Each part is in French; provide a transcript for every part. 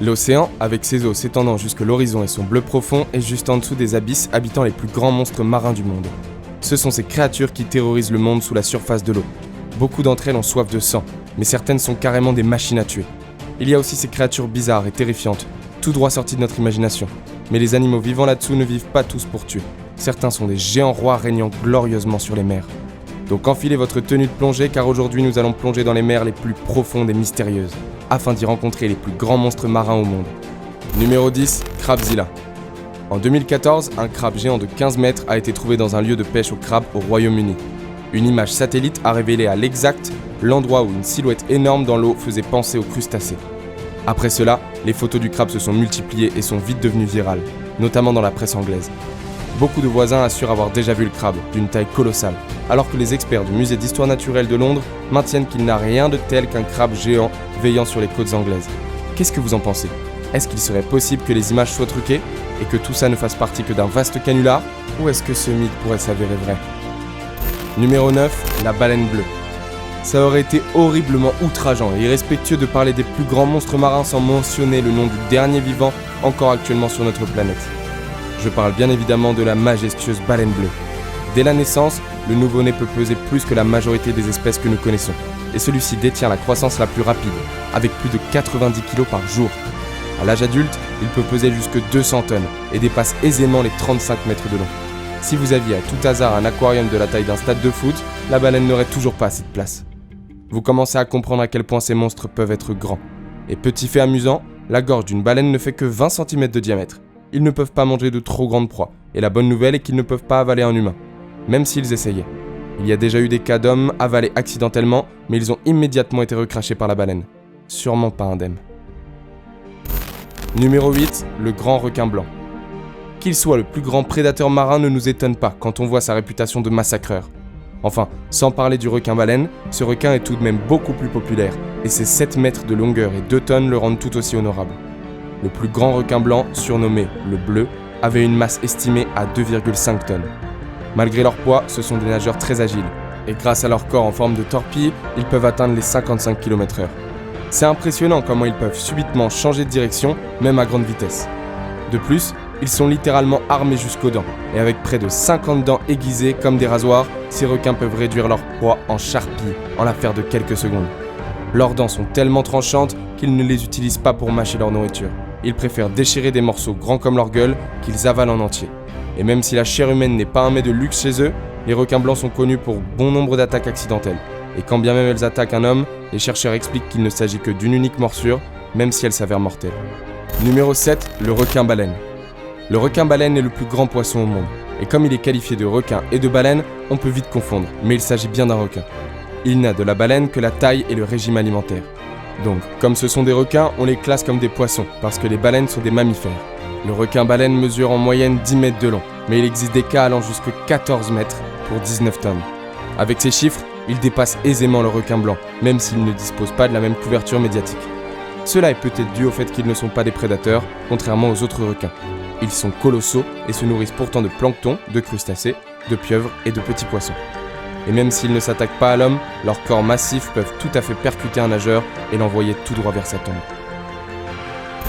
L'océan, avec ses eaux s'étendant jusque l'horizon et son bleu profond, est juste en dessous des abysses habitant les plus grands monstres marins du monde. Ce sont ces créatures qui terrorisent le monde sous la surface de l'eau. Beaucoup d'entre elles ont soif de sang, mais certaines sont carrément des machines à tuer. Il y a aussi ces créatures bizarres et terrifiantes, tout droit sorties de notre imagination. Mais les animaux vivant là-dessous ne vivent pas tous pour tuer. Certains sont des géants rois régnant glorieusement sur les mers. Donc enfilez votre tenue de plongée car aujourd'hui nous allons plonger dans les mers les plus profondes et mystérieuses, afin d'y rencontrer les plus grands monstres marins au monde. Numéro 10, Crabzilla. En 2014, un crabe géant de 15 mètres a été trouvé dans un lieu de pêche au crabe au Royaume-Uni. Une image satellite a révélé à l'exact l'endroit où une silhouette énorme dans l'eau faisait penser aux crustacés. Après cela, les photos du crabe se sont multipliées et sont vite devenues virales, notamment dans la presse anglaise. Beaucoup de voisins assurent avoir déjà vu le crabe, d'une taille colossale, alors que les experts du musée d'histoire naturelle de Londres maintiennent qu'il n'a rien de tel qu'un crabe géant veillant sur les côtes anglaises. Qu'est-ce que vous en pensez ? Est-ce qu'il serait possible que les images soient truquées et que tout ça ne fasse partie que d'un vaste canular ? Ou est-ce que ce mythe pourrait s'avérer vrai ? Numéro 9, la baleine bleue. Ça aurait été horriblement outrageant et irrespectueux de parler des plus grands monstres marins sans mentionner le nom du dernier vivant encore actuellement sur notre planète. Je parle bien évidemment de la majestueuse baleine bleue. Dès la naissance, le nouveau-né peut peser plus que la majorité des espèces que nous connaissons. Et celui-ci détient la croissance la plus rapide, avec plus de 90 kg par jour. À l'âge adulte, il peut peser jusque 200 tonnes et dépasse aisément les 35 mètres de long. Si vous aviez à tout hasard un aquarium de la taille d'un stade de foot, la baleine n'aurait toujours pas assez de place. Vous commencez à comprendre à quel point ces monstres peuvent être grands. Et petit fait amusant, la gorge d'une baleine ne fait que 20 cm de diamètre. Ils ne peuvent pas manger de trop grandes proies, et la bonne nouvelle est qu'ils ne peuvent pas avaler un humain, même s'ils essayaient. Il y a déjà eu des cas d'hommes avalés accidentellement, mais ils ont immédiatement été recrachés par la baleine. Sûrement pas indemne. Numéro 8, le grand requin blanc. Qu'il soit le plus grand prédateur marin ne nous étonne pas quand on voit sa réputation de massacreur. Enfin, sans parler du requin-baleine, ce requin est tout de même beaucoup plus populaire, et ses 7 mètres de longueur et 2 tonnes le rendent tout aussi honorable. Le plus grand requin blanc, surnommé le bleu, avait une masse estimée à 2,5 tonnes. Malgré leur poids, ce sont des nageurs très agiles, et grâce à leur corps en forme de torpille, ils peuvent atteindre les 55 km/h. C'est impressionnant comment ils peuvent subitement changer de direction, même à grande vitesse. De plus, ils sont littéralement armés jusqu'aux dents, et avec près de 50 dents aiguisées comme des rasoirs, ces requins peuvent réduire leur proie en charpie en l'affaire de quelques secondes. Leurs dents sont tellement tranchantes qu'ils ne les utilisent pas pour mâcher leur nourriture. Ils préfèrent déchirer des morceaux grands comme leur gueule qu'ils avalent en entier. Et même si la chair humaine n'est pas un mets de luxe chez eux, les requins blancs sont connus pour bon nombre d'attaques accidentelles. Et quand bien même elles attaquent un homme, les chercheurs expliquent qu'il ne s'agit que d'une unique morsure, même si elle s'avère mortelle. Numéro 7, le requin-baleine. Le requin-baleine est le plus grand poisson au monde. Et comme il est qualifié de requin et de baleine, on peut vite confondre, mais il s'agit bien d'un requin. Il n'a de la baleine que la taille et le régime alimentaire. Donc, comme ce sont des requins, on les classe comme des poissons, parce que les baleines sont des mammifères. Le requin-baleine mesure en moyenne 10 mètres de long, mais il existe des cas allant jusqu'à 14 mètres pour 19 tonnes. Avec ces chiffres, il dépasse aisément le requin blanc, même s'il ne dispose pas de la même couverture médiatique. Cela est peut-être dû au fait qu'ils ne sont pas des prédateurs, contrairement aux autres requins. Ils sont colossaux et se nourrissent pourtant de plancton, de crustacés, de pieuvres et de petits poissons. Et même s'ils ne s'attaquent pas à l'homme, leurs corps massifs peuvent tout à fait percuter un nageur et l'envoyer tout droit vers sa tombe.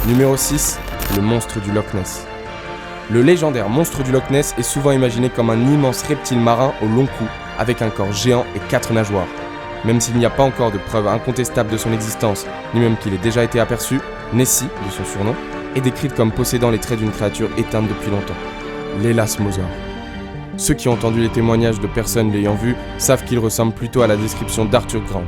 Numéro 6, le monstre du Loch Ness. Le légendaire monstre du Loch Ness est souvent imaginé comme un immense reptile marin au long cou, avec un corps géant et 4 nageoires. Même s'il n'y a pas encore de preuves incontestables de son existence, ni même qu'il ait déjà été aperçu, Nessie, de son surnom, est décrite comme possédant les traits d'une créature éteinte depuis longtemps, l'élasmosaure. Ceux qui ont entendu les témoignages de personnes l'ayant vu savent qu'il ressemble plutôt à la description d'Arthur Grant.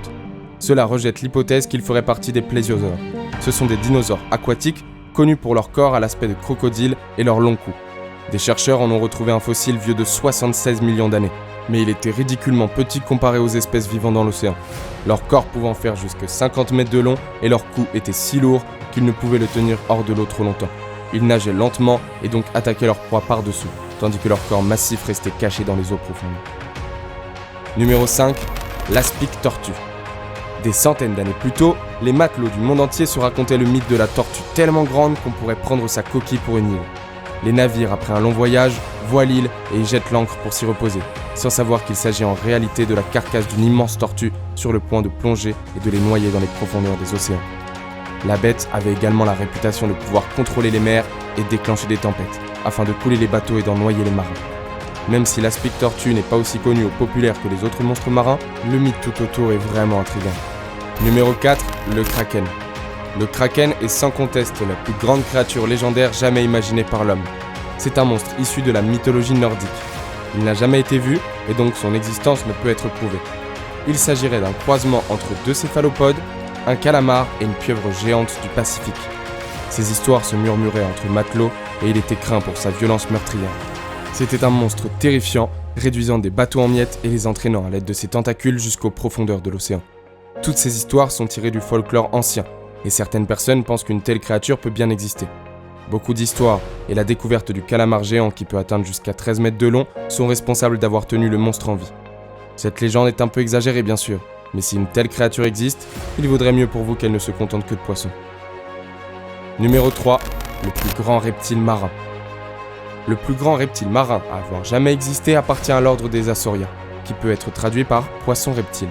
Cela rejette l'hypothèse qu'il ferait partie des plésiosaures. Ce sont des dinosaures aquatiques connus pour leur corps à l'aspect de crocodile et leur long cou. Des chercheurs en ont retrouvé un fossile vieux de 76 millions d'années, mais il était ridiculement petit comparé aux espèces vivant dans l'océan. Leur corps pouvant faire jusque 50 mètres de long et leur cou était si lourd qu'ils ne pouvaient le tenir hors de l'eau trop longtemps. Ils nageaient lentement et donc attaquaient leur proie par-dessous, tandis que leur corps massif restait caché dans les eaux profondes. Numéro 5, l'aspic tortue. Des centaines d'années plus tôt, les matelots du monde entier se racontaient le mythe de la tortue tellement grande qu'on pourrait prendre sa coquille pour une île. Les navires, après un long voyage, voient l'île et y jettent l'ancre pour s'y reposer, sans savoir qu'il s'agit en réalité de la carcasse d'une immense tortue sur le point de plonger et de les noyer dans les profondeurs des océans. La bête avait également la réputation de pouvoir contrôler les mers et déclencher des tempêtes, afin de couler les bateaux et d'en noyer les marins. Même si l'aspic tortue n'est pas aussi connu ou populaire que les autres monstres marins, le mythe tout autour est vraiment intriguant. Numéro 4, le Kraken. Le Kraken est sans conteste la plus grande créature légendaire jamais imaginée par l'homme. C'est un monstre issu de la mythologie nordique. Il n'a jamais été vu et donc son existence ne peut être prouvée. Il s'agirait d'un croisement entre deux céphalopodes, un calamar et une pieuvre géante du Pacifique. Ces histoires se murmuraient entre matelots et il était craint pour sa violence meurtrière. C'était un monstre terrifiant, réduisant des bateaux en miettes et les entraînant à l'aide de ses tentacules jusqu'aux profondeurs de l'océan. Toutes ces histoires sont tirées du folklore ancien, et certaines personnes pensent qu'une telle créature peut bien exister. Beaucoup d'histoires et la découverte du calamar géant qui peut atteindre jusqu'à 13 mètres de long sont responsables d'avoir tenu le monstre en vie. Cette légende est un peu exagérée bien sûr, mais si une telle créature existe, il vaudrait mieux pour vous qu'elle ne se contente que de poissons. Numéro 3, le plus grand reptile marin. Le plus grand reptile marin à avoir jamais existé appartient à l'ordre des Asauria, qui peut être traduit par poisson-reptile.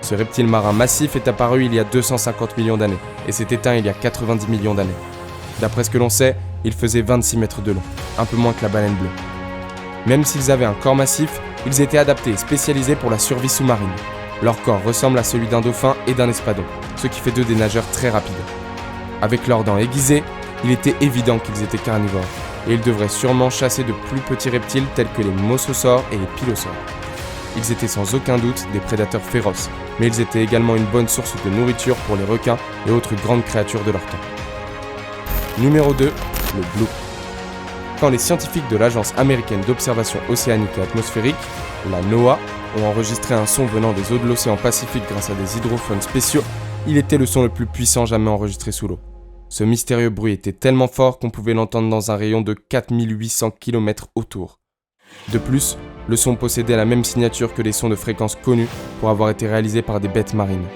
Ce reptile marin massif est apparu il y a 250 millions d'années et s'est éteint il y a 90 millions d'années. D'après ce que l'on sait, il faisait 26 mètres de long, un peu moins que la baleine bleue. Même s'ils avaient un corps massif, ils étaient adaptés et spécialisés pour la survie sous-marine. Leur corps ressemble à celui d'un dauphin et d'un espadon, ce qui fait d'eux des nageurs très rapides. Avec leurs dents aiguisées, il était évident qu'ils étaient carnivores, et ils devraient sûrement chasser de plus petits reptiles tels que les mosasaures et les pilosaures. Ils étaient sans aucun doute des prédateurs féroces, mais ils étaient également une bonne source de nourriture pour les requins et autres grandes créatures de leur temps. Numéro 2, le bloop. Quand les scientifiques de l'Agence américaine d'observation océanique et atmosphérique, la NOAA, ont enregistré un son venant des eaux de l'océan Pacifique grâce à des hydrophones spéciaux, il était le son le plus puissant jamais enregistré sous l'eau. Ce mystérieux bruit était tellement fort qu'on pouvait l'entendre dans un rayon de 4800 km autour. De plus, le son possédait la même signature que les sons de fréquence connus pour avoir été réalisés par des bêtes marines.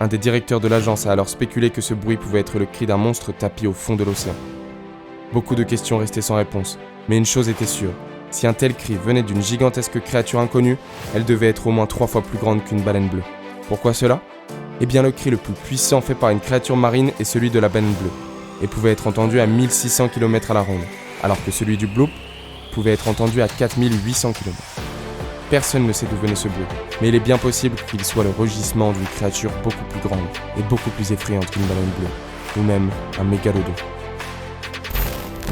Un des directeurs de l'agence a alors spéculé que ce bruit pouvait être le cri d'un monstre tapi au fond de l'océan. Beaucoup de questions restaient sans réponse, mais une chose était sûre, si un tel cri venait d'une gigantesque créature inconnue, elle devait être au moins 3 fois plus grande qu'une baleine bleue. Pourquoi cela ? Eh bien le cri le plus puissant fait par une créature marine est celui de la baleine bleue, et pouvait être entendu à 1600 km à la ronde, alors que celui du bloop pouvait être entendu à 4800 km. Personne ne sait d'où venait ce bruit, mais il est bien possible qu'il soit le rugissement d'une créature beaucoup plus grande et beaucoup plus effrayante qu'une baleine bleue, ou même un mégalodon.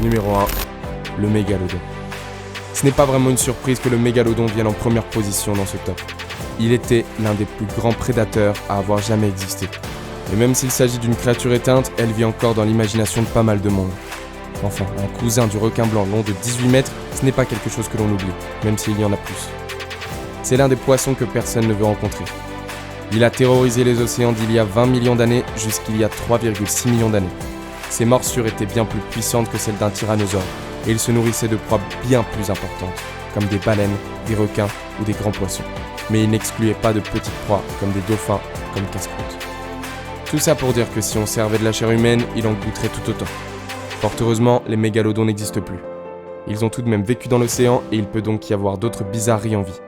Numéro 1, le mégalodon. Ce n'est pas vraiment une surprise que le mégalodon vienne en première position dans ce top. Il était l'un des plus grands prédateurs à avoir jamais existé. Et même s'il s'agit d'une créature éteinte, elle vit encore dans l'imagination de pas mal de monde. Enfin, un cousin du requin blanc long de 18 mètres, ce n'est pas quelque chose que l'on oublie, même s'il y en a plus. C'est l'un des poissons que personne ne veut rencontrer. Il a terrorisé les océans d'il y a 20 millions d'années jusqu'il y a 3,6 millions d'années. Ses morsures étaient bien plus puissantes que celles d'un tyrannosaure, et il se nourrissait de proies bien plus importantes, comme des baleines, des requins ou des grands poissons. Mais il n'excluait pas de petites proies, comme des dauphins, comme casse-croûte. Tout ça pour dire que si on servait de la chair humaine, il en goûterait tout autant. Fort heureusement, les mégalodons n'existent plus. Ils ont tout de même vécu dans l'océan et il peut donc y avoir d'autres bizarreries en vie.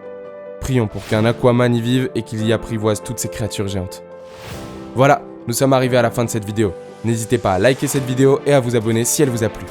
Prions pour qu'un aquaman y vive et qu'il y apprivoise toutes ces créatures géantes. Voilà, nous sommes arrivés à la fin de cette vidéo. N'hésitez pas à liker cette vidéo et à vous abonner si elle vous a plu.